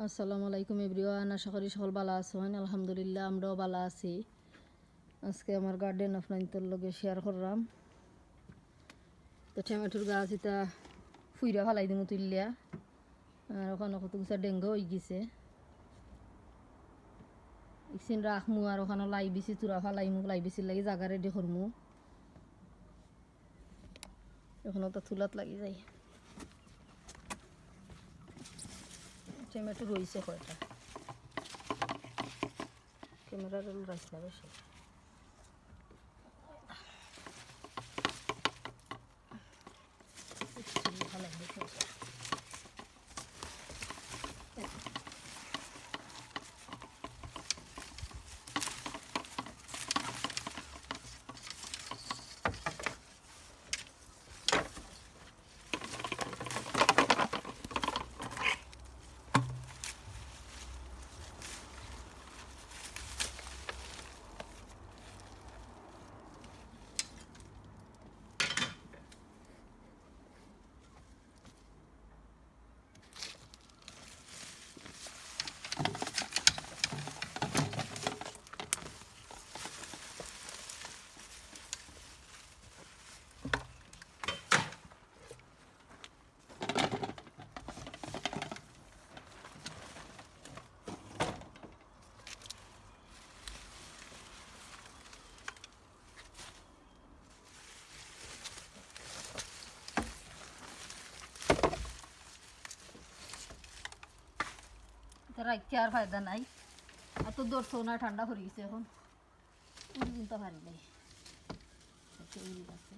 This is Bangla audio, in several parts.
আসসালামু আলাইকুম এভরিওয়ান, আশা করি সকল ভালো আছেন। আলহামদুলিল্লাহ আমরাও ভালো আছি। আজকে আমার গার্ডেন আপনাদের লগে শেয়ার করলাম। তো টমেটোর গাছ এটা ফুইরা ফেলাই দিমু তুললিয়া, আর ওখানে কত কিছু ডেঙ্গু হয়ে গেছে। ইকদিন রাখমু আর ওখানে লাই বেশি তুরা ফেলাইমু, লাই বেশি লাগি জায়গা রেডি করমু। ওখানে তো তুলাত লাগি যায়। টমেটো রয়েছে কয়টা, ক্যামেরার রাইস না বেশি। রাখতে আর ফায়দা নাই, এত দৌড়ছো না, ঠান্ডা পড়ে গেছে এখন। কিন্তু পারি নাই আছে।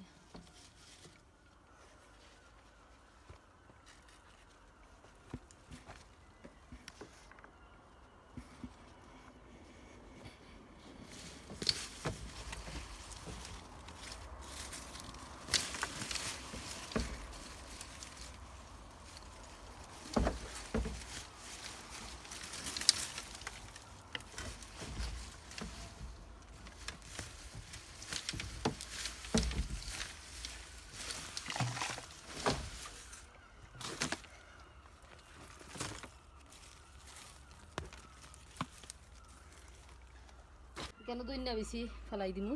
কেন দুই না বেশি ফেলাই দিমু।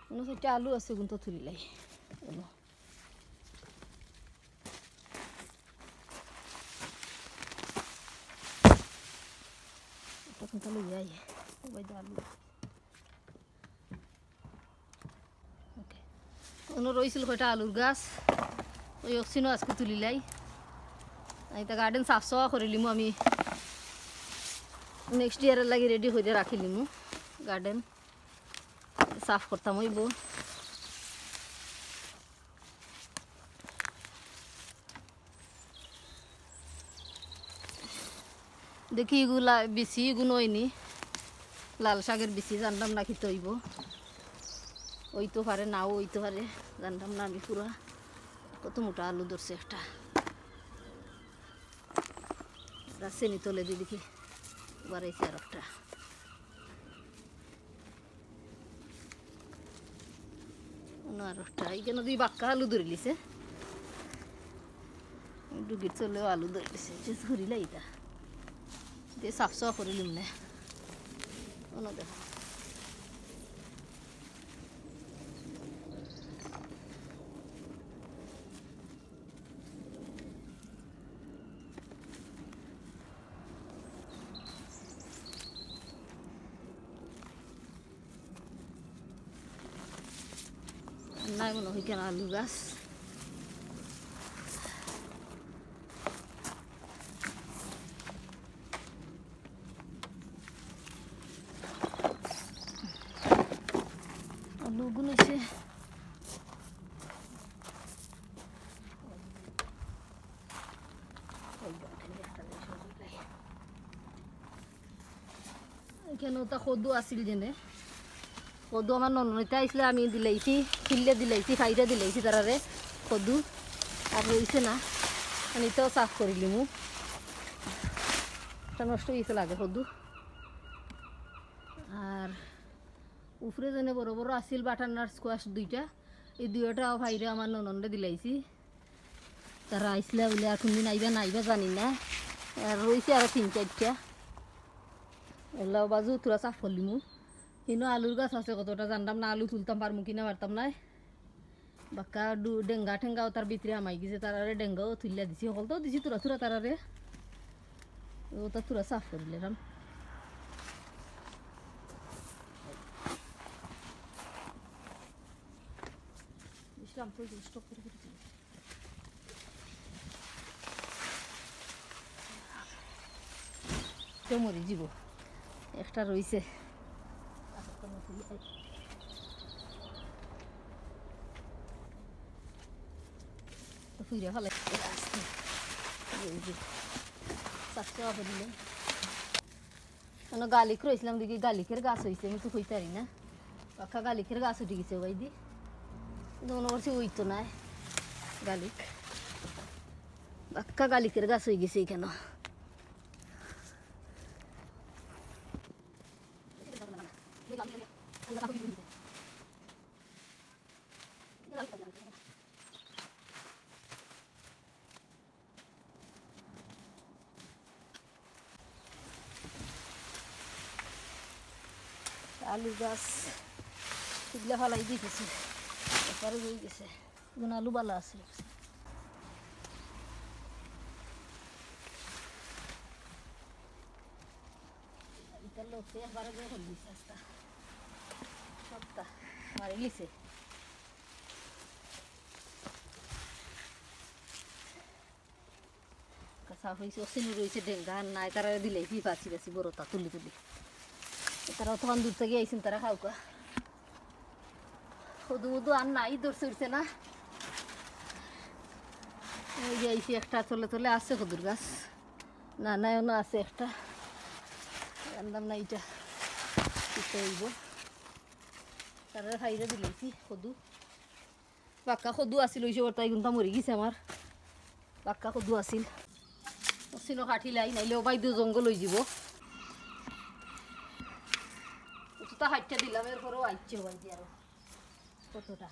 কোনো চারটা আলু আছে কিন্তু তুলিলাই রয়েছিল কয়টা আলুর গাছ, ওই অক্সিনও আজকে তুলিলাই। এটা গার্ডেন সাফ সাফা করিলিমু আমি, নেক্সট ইয়ারের লাগে রেডি করে রাখিলিমু। গার্ডেন সাফ করতাম হইব। দেখি এগুলা বেশি এগুলো হয়নি, লাল শাকের বেশি জানতাম না খেতে হইব। ওই তো পারে নাও ওইতে পারে, জানতাম না আমি পুরা। কত মোটা আলু ধরছে একটা, চেনি তলে দিয়ে দেখি বাড়াইছে আর একটা। আর একটা এইখানে দুই বাক্কা আলু ধরে লিছে, ডুগির চলেও আলু ধরে লিছে। ঘুরিলে এটা দিয়ে সাফ সাফা করে লিম না দেখো। নাই মনে হয় কেন আলু গাছ। আলু গুনেছে এখানে ওটা কদু আসিল জেনে, কদু আমার নননিতে আইসলে আমি দিলাইছি, ফিল্লে দিলাইছি, ফাইটা দিলাইছি তারারে কদু। আর রয়েছে না, এটাও সাফ করিলিমু, এটা নষ্ট হয়েছে লাগে কদু। আর উপরে যেনে বড় বড় আসিল বাটার স্কোয়াশ দুইটা, এই দুইটাও ভাইরে আমার ননন্দে দিলাইছি। তারা আইসলে বলে আর কোনদিন আইবা না আইবা জানি না, আর রয়েছে আরও 3-4টা, এগুলো বাজু তোরা চাপ করলিমু। কিন্তু আলুর গাছ আছে কতটা জানতাম না, আলু তুলতাম পারমু কিনা পারতাম না। বাক্কা ডেঙ্গা ঠেঙ্গাও তার ভিতরে আমাই গেছে, তারারে ডেঙ্গাও তুলিয়া দিছি, সকলতেও দিছি তোরা তোরা তারারে, ওটা তোরা সাফ করিলাম। মরি যাব, একটা রয়েছে ফুইরা ফেলাই দিলে। গালিক রয়েছিলাম দেখি গালিকের গাছ হয়েছে, আমি তো হইতে পারি না, পাখা গালিকের গাছ উঠে গেছে ওই দি, মনে করছি ওই তো নাই গালিক, পাক্কা গালিকের গাছ হয়ে গেছে কেন। আলু গাছ এগুলো ফালাই দিতেছে, এবারে হয়ে গেছে, এখন আলু বালা আছে। লোককে একবারে দিয়ে হল দিচ্ছে আস্তা সবটা মারি লিছে। কাঁচা হয়েছে, অসিনু রয়েছে ডেঙ্গা নাই, তারা দিলে কি বাঁচি বাঁচি বড়টা তুলি তুলি, তারা তখন দূর থেকে আইসেন, তারা খাওকা শুধু শুধু আর নাই দৌড় চড়ছে না। ওই যে আইসি একটা চলে চলে আসছে কদুর গাছ, না নাই না আছে একটা, জানতাম না এইটা কিনতে হইব, তারা খাইতে দিলেছি কদু, পাক্কা কদু আসিল ওই সব তাই কিন্তু মরি গেছে আমার, পাক্কা কদু আসিল অসিনো কাঠি লাই নাইলেও বাইদু জঙ্গল হয়ে যাব। তা হাইটটা দিলাম, এরপরেও আইচ্ছে বাইদি আরো কতটা।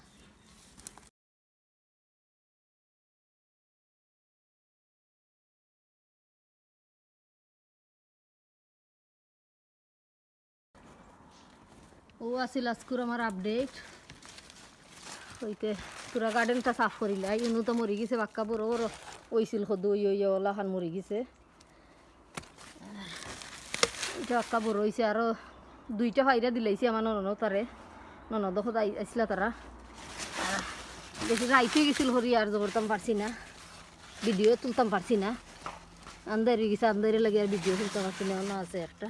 ও আসিল আজকুর আমার আপডেট হইতে, পুরা গার্ডেনটা সাফ করিলা, ইনু তো মরি গেছে, বাক্কা বড় বড় ওইছিল সদু ওলা খান মরি গেছে, এটা বাক্কা বড় হয়েছে, আরও 2টা ফাইরা দিলাইছে আমার ননদ, তারে ননদ আইসলা তারা, বেশি রাইতে গেছিল হরি, আর জবরতাম পারছি না, ভিডিও তুলতাম পারছি না, আন্দারি গেছে, আন্দারি লাগে আর ভিডিও তুলতে পারছি না। অন্য আছে একটা,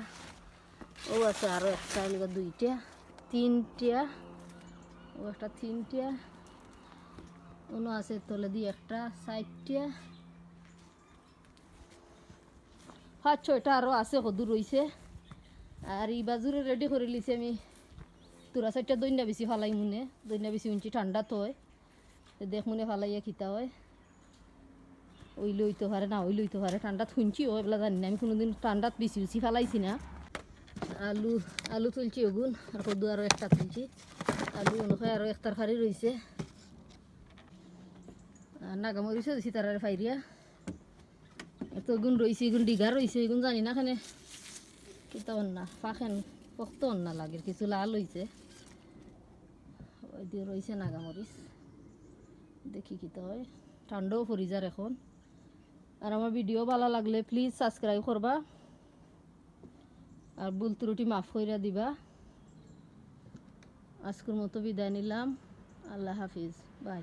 ও আছে আরও একটা, 2টা 3টা, ও একটা 3টা, অন্য আছে তলে দিয়ে একটা 4টা 5-6টা আরও আছে কদু রয়েছে। আর এই বাজুরে রেডি করে লিছি আমি, তোরা 4টা দৈন্যা বেশি ফালাই মনে, দৈন্যা বেশি উঞ্চি ঠান্ডা তো হয়, দেখ মনে ফালাইয়া খিতা হয়, ওই লইতে পারে না ওই লইতে পারে, ঠান্ডাত শুনছি ও এগুলো জানি না, আমি কোনোদিন ঠান্ডাত বেশি বেশি ফালাইছি না। আলু আলু তুলছি ওগুন, আর কদু আরও একটা তুলছি, আলু অনুসারে আরও এক তরকারি রয়েছে, নাগামরিচও দিছি তারারে ফাইরিয়া, এত গুণ রয়েছে, এগুন ডিঘা রয়েছে, এগুন জানি না খানে কিতা না পাখেন পক্ত না লাগে, কিছু লাল হয়েছে, ওই দিয়ে রয়েছে নাগামরিচ, দেখি কিতা হয়, ঠান্ডাও পড়ি যার এখন। আর আমার ভিডিও ভালো লাগলে প্লিজ সাবস্ক্রাইব করবা, আর ভুল ত্রুটি মাফ করে দিবা। আজকের মতো বিদায় নিলাম, আল্লাহ হাফিজ, বাই।